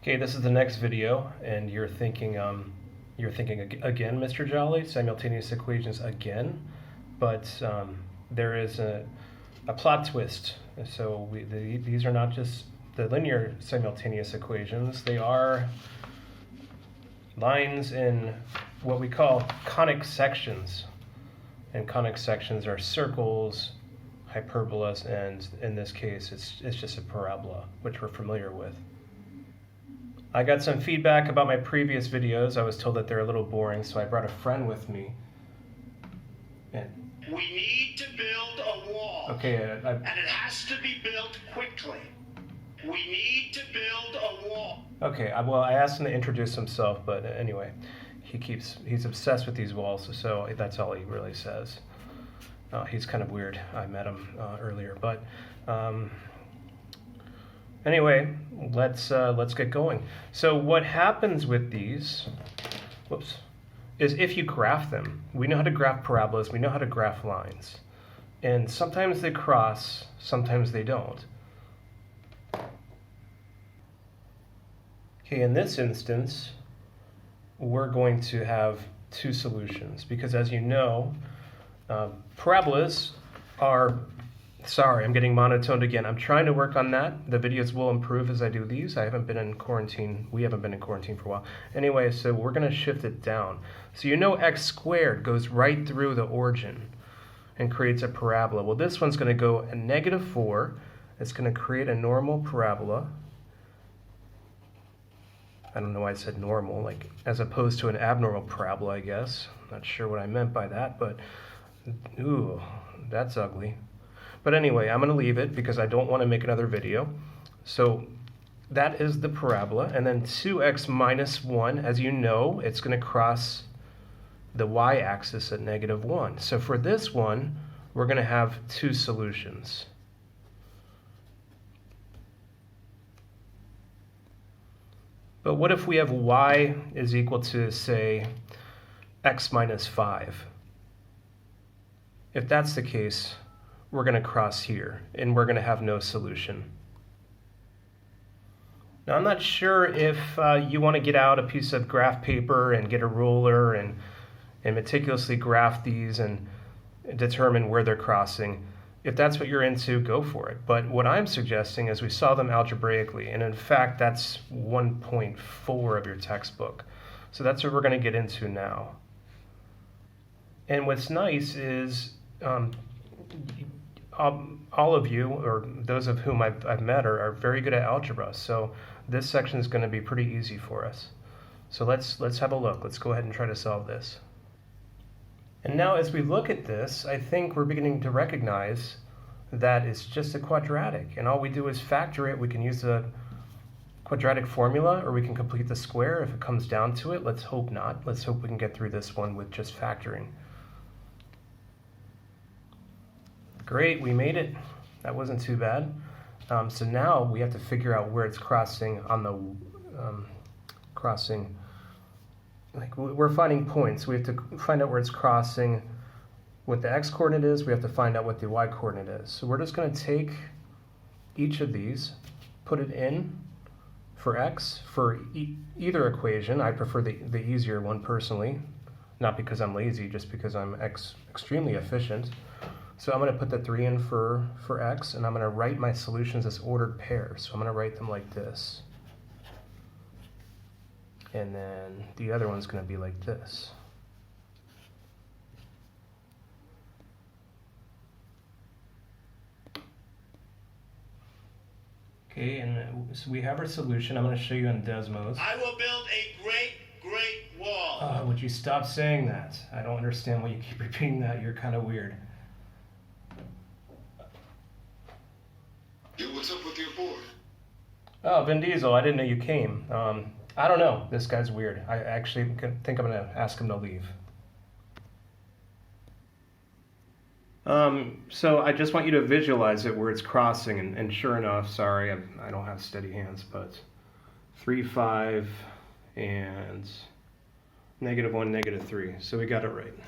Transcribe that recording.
Okay, this is the next video, and you're thinking again, Mr. Jolly, simultaneous equations again, but there is a plot twist. So these are not just the linear simultaneous equations; they are lines in what we call conic sections, and conic sections are circles, hyperbolas, and in this case, it's just a parabola, which we're familiar with. I got some feedback about my previous videos. I was told that they're a little boring, so I brought a friend with me. And we need to build a wall. Okay, and it has to be built quickly. We need to build a wall. Okay, well, I asked him to introduce himself, but anyway, he's obsessed with these walls, so that's all he really says. He's kind of weird. I met him earlier, but anyway, let's get going. So what happens with these, is if you graph them, we know how to graph parabolas, we know how to graph lines. And sometimes they cross, sometimes they don't. Okay, in this instance, we're going to have two solutions because, as you know, parabolas are, sorry, I'm getting monotoned again. I'm trying to work on that. The videos will improve as I do these. I haven't been in quarantine. We haven't been in quarantine for a while. Anyway, so we're going to shift it down. So you know x squared goes right through the origin and creates a parabola. Well, this one's going to go a -4. It's going to create a normal parabola. I don't know why I said normal, like as opposed to an abnormal parabola, I guess. Not sure what I meant by that, but ooh, that's ugly. But anyway, I'm going to leave it because I don't want to make another video. So that is the parabola. And then 2x minus 1, as you know, it's going to cross the y-axis at -1. So for this one, we're going to have two solutions. But what if we have y is equal to, say, x minus 5? If that's the case, we're going to cross here, and we're going to have no solution. Now, I'm not sure if you want to get out a piece of graph paper and get a ruler and meticulously graph these and determine where they're crossing. If that's what you're into, go for it. But what I'm suggesting is we solve them algebraically, and in fact, that's 1.4 of your textbook. So that's what we're going to get into now. And what's nice is all of you, or those of whom I've met, are very good at algebra. So this section is going to be pretty easy for us. So let's have a look. Let's go ahead and try to solve this. And now as we look at this, I think we're beginning to recognize that it's just a quadratic. And all we do is factor it. We can use the quadratic formula, or we can complete the square if it comes down to it. Let's hope not. Let's hope we can get through this one with just factoring. Great, we made it. That wasn't too bad. So now we have to figure out where it's crossing on the crossing. Like we're finding points. We have to find out where it's crossing, what the x coordinate is. We have to find out what the y coordinate is. So we're just going to take each of these, put it in for x for either equation. I prefer the easier one personally, not because I'm lazy, just because I'm extremely efficient. So I'm going to put the 3 in for x, and I'm going to write my solutions as ordered pairs. So I'm going to write them like this. And then the other one's going to be like this. Okay, and so we have our solution. I'm going to show you in Desmos. I will build a great wall. Would you stop saying that? I don't understand why you keep repeating that. You're kind of weird. Yo, what's up with your board? Oh, Vin Diesel, I didn't know you came. I don't know. This guy's weird. I actually think I'm going to ask him to leave. So I just want you to visualize it where it's crossing, and sure enough, sorry, I don't have steady hands, but 3, 5, and -1, -3. So we got it right.